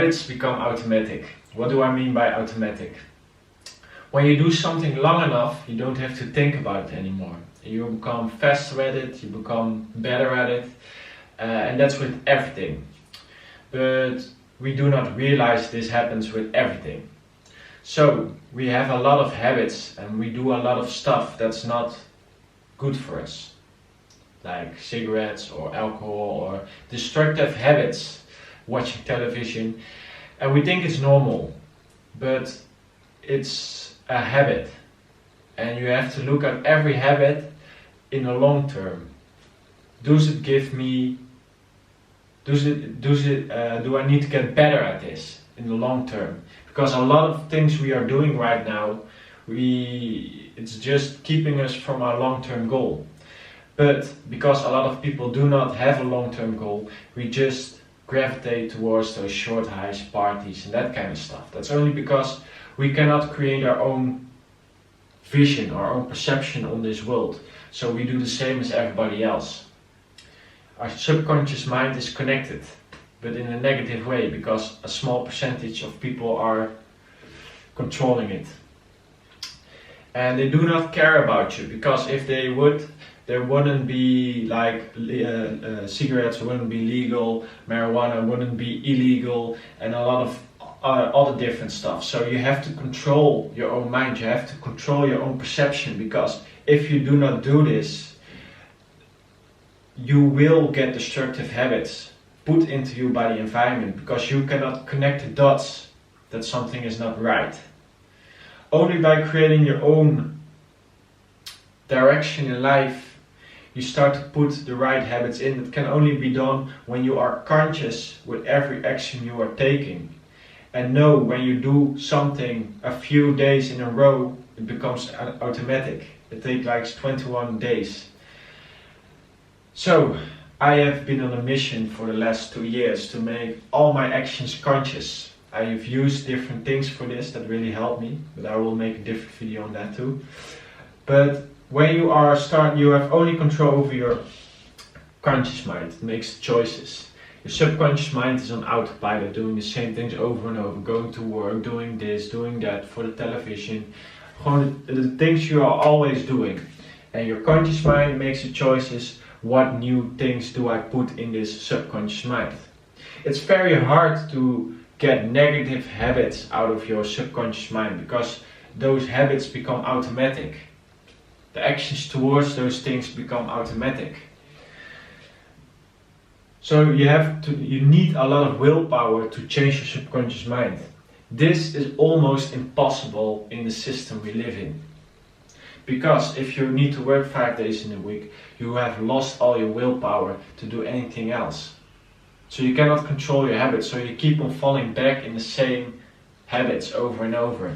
habits become automatic. What do I mean by automatic? When you do something long enough, you don't have to think about it anymore. You become faster at it, you become better at it, and that's with everything. But we do not realize this happens with everything. So we have a lot of habits and we do a lot of stuff that's not good for us, like cigarettes or alcohol or destructive habits, watching television, and we think it's normal, but it's a habit, and you have to look at every habit in the long term. Do I need to get better at this in the long term? Because a lot of things we are doing right now, it's just keeping us from our long-term goal. But because a lot of people do not have a long-term goal, we just gravitate towards those short highs, parties and that kind of stuff. That's only because we cannot create our own vision, our own perception on this world. So we do the same as everybody else. Our subconscious mind is connected, but in a negative way, because a small percentage of people are controlling it. And they do not care about you, because if they would, there wouldn't be like cigarettes wouldn't be legal, marijuana wouldn't be illegal, and a lot of other different stuff. So you have to control your own mind, you have to control your own perception, because if you do not do this, you will get destructive habits put into you by the environment, because you cannot connect the dots that something is not right. Only by creating your own direction in life, you start to put the right habits in. That can only be done when you are conscious with every action you are taking. And know when you do something a few days in a row, it becomes automatic. It takes like 21 days. So, I have been on a mission for the last 2 years to make all my actions conscious. I have used different things for this that really helped me, but I will make a different video on that too. But when you you have only control over your conscious mind. It makes choices. Your subconscious mind is on autopilot, doing the same things over and over, going to work, doing this, doing that, for the television. The things you are always doing. And your conscious mind makes the choices. What new things do I put in this subconscious mind? It's very hard to get negative habits out of your subconscious mind, because those habits become automatic. The actions towards those things become automatic. So you need a lot of willpower to change your subconscious mind. This is almost impossible in the system we live in. Because if you need to work 5 days in a week, you have lost all your willpower to do anything else. So you cannot control your habits, so you keep on falling back in the same habits over and over.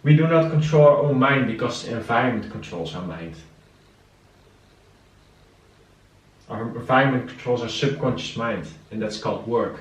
We do not control our own mind, because the environment controls our mind. Our environment controls our subconscious mind, and that's called work.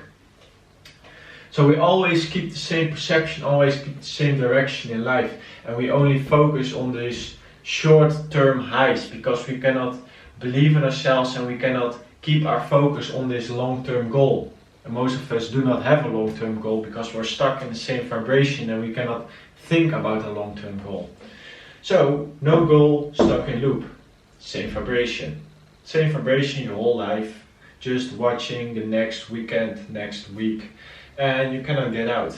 So we always keep the same perception, always keep the same direction in life, and we only focus on these short-term highs, because we cannot believe in ourselves and we cannot keep our focus on this long-term goal. And most of us do not have a long-term goal, because we're stuck in the same vibration and we cannot think about a long-term goal. So, no goal, stuck in loop. Same vibration. Same vibration your whole life, just watching the next weekend, next week, and you cannot get out.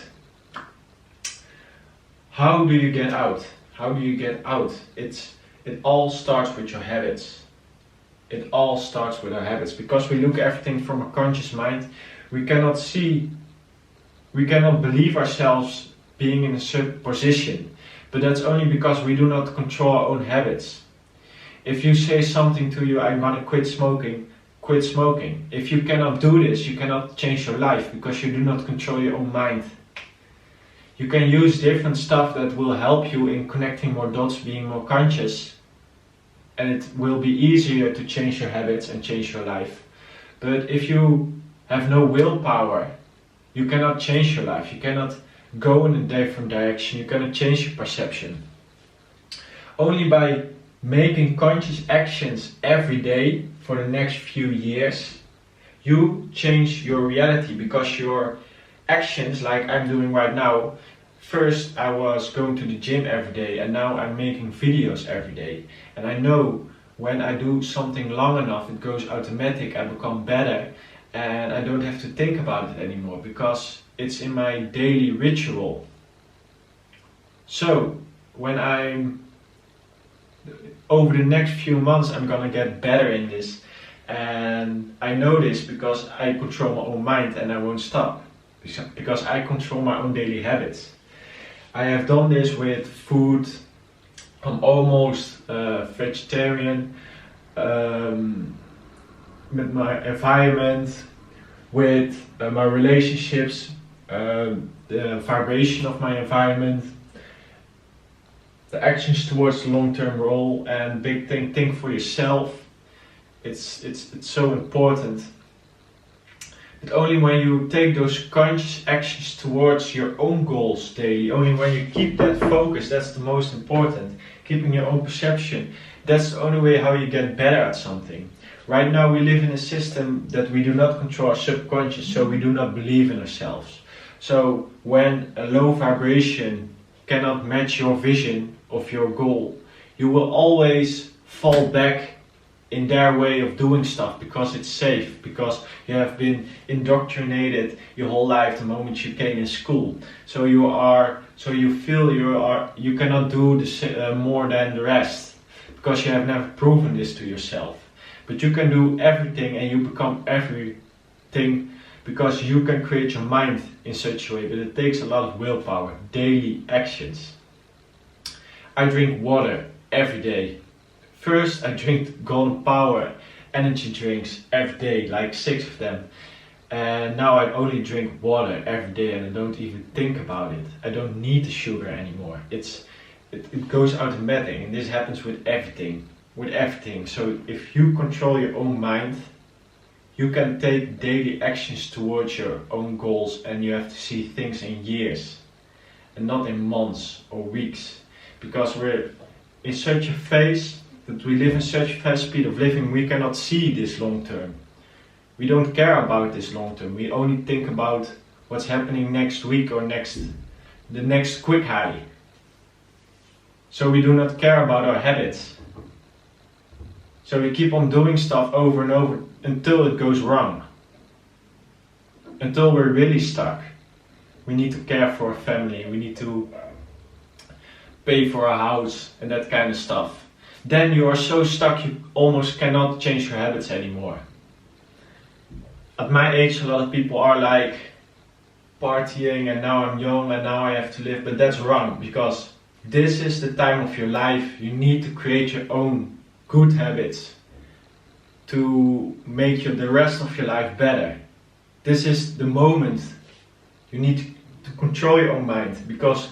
How do you get out? How do you get out? It all starts with your habits. It all starts with our habits. Because we look at everything from a conscious mind, we cannot believe ourselves being in a certain position. But that's only because we do not control our own habits. If you say something to you, I'm gonna quit smoking, quit smoking. If you cannot do this, you cannot change your life, because you do not control your own mind. You can use different stuff that will help you in connecting more dots, being more conscious, and it will be easier to change your habits and change your life. But if you have no willpower, you cannot change your life. You cannot go in a different direction. You cannot change your perception. Only by making conscious actions every day for the next few years, you change your reality, because your actions like I'm doing right now. First I was going to the gym every day, and now I'm making videos every day. And I know when I do something long enough, it goes automatic, I become better, and I don't have to think about it anymore because it's in my daily ritual. So when over the next few months, I'm gonna get better in this, and I know this because I control my own mind and I won't stop because I control my own daily habits. I have done this with food. I'm almost vegetarian, with my environment, with my relationships, the vibration of my environment, the actions towards the long-term goal, and big thing, think for yourself. It's so important. But only when you take those conscious actions towards your own goals daily, only when you keep that focus, that's the most important. Keeping your own perception, that's the only way how you get better at something. Right now we live in a system that we do not control our subconscious, so we do not believe in ourselves. So when a low vibration cannot match your vision of your goal, you will always fall back in their way of doing stuff because it's safe, because you have been indoctrinated your whole life the moment you came in school. So you feel you cannot do more than the rest because you have never proven this to yourself. But you can do everything and you become everything because you can create your mind in such a way, but it takes a lot of willpower, daily actions. I drink water every day. First I drink Golden Power energy drinks every day, like 6 of them. And now I only drink water every day and I don't even think about it. I don't need the sugar anymore. It goes automatic, and this happens with everything. So if you control your own mind, you can take daily actions towards your own goals, and you have to see things in years and not in months or weeks. Because we're in such a phase that we live in such a fast speed of living, we cannot see this long term. We don't care about this long term. We only think about what's happening next week or the next quick high. So we do not care about our habits. So we keep on doing stuff over and over until it goes wrong. Until we're really stuck. We need to care for our family. We need to pay for a house and that kind of stuff. Then you are so stuck you almost cannot change your habits anymore. At my age, a lot of people are like partying, and now I'm young and now I have to live, but that's wrong, because this is the time of your life. You need to create your own good habits to make the rest of your life better. This is the moment you need to control your own mind, because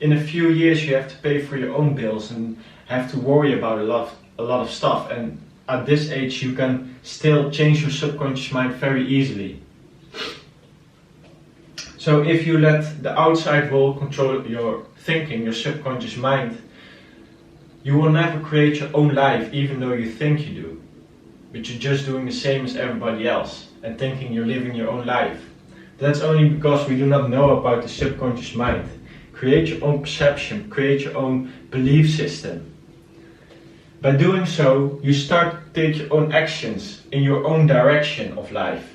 in a few years you have to pay for your own bills and have to worry about a lot of stuff, and at this age you can still change your subconscious mind very easily. So if you let the outside world control your thinking, your subconscious mind, you will never create your own life, even though you think you do. But you're just doing the same as everybody else and thinking you're living your own life. That's only because we do not know about the subconscious mind. Create your own perception, create your own belief system. By doing so, you start to take your own actions in your own direction of life.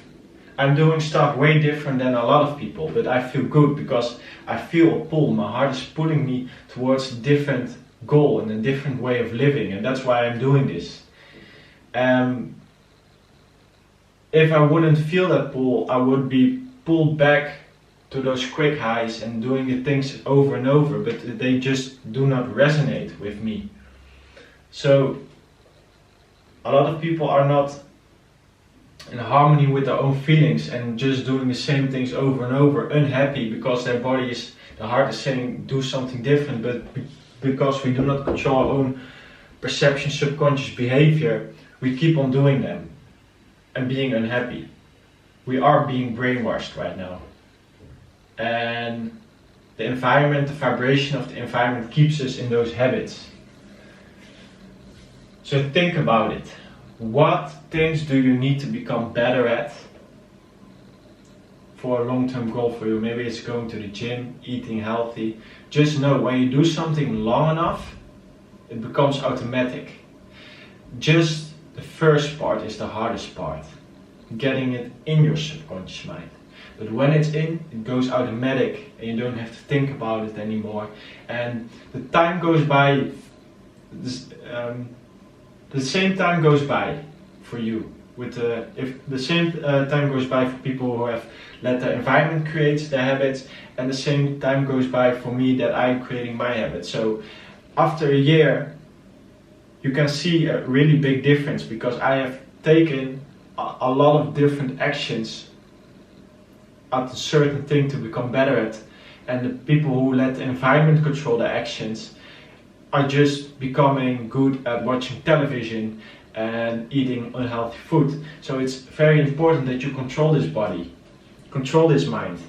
I'm doing stuff way different than a lot of people, but I feel good because I feel a pull. My heart is pulling me towards a different goal and a different way of living, and that's why I'm doing this. If I wouldn't feel that pull, I would be pulled back to those quick highs and doing the things over and over, but they just do not resonate with me. So a lot of people are not in harmony with their own feelings and just doing the same things over and over, unhappy because their heart is saying do something different, but because we do not control our own perception, subconscious behavior, we keep on doing them and being unhappy. We are being brainwashed right now. And the environment, the vibration of the environment keeps us in those habits. So think about it. What things do you need to become better at for a long-term goal for you. Maybe it's going to the gym, eating healthy. Just know when you do something long enough, it becomes automatic. Just the first part is the hardest part, getting it in your subconscious mind. But when it's in, it goes automatic and you don't have to think about it anymore. And the time goes by, the same time goes by for you. If the same time goes by for people who have let the environment create their habits, and the same time goes by for me that I'm creating my habits. So after a year, you can see a really big difference because I have taken a lot of different actions at a certain thing to become better at, and the people who let the environment control their actions are just becoming good at watching television and eating unhealthy food. So it's very important that you control this body, control this mind.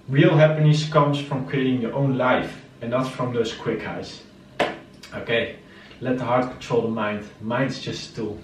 Real happiness comes from creating your own life and not from those quick highs. Okay, let the heart control the mind. Mind is just a tool.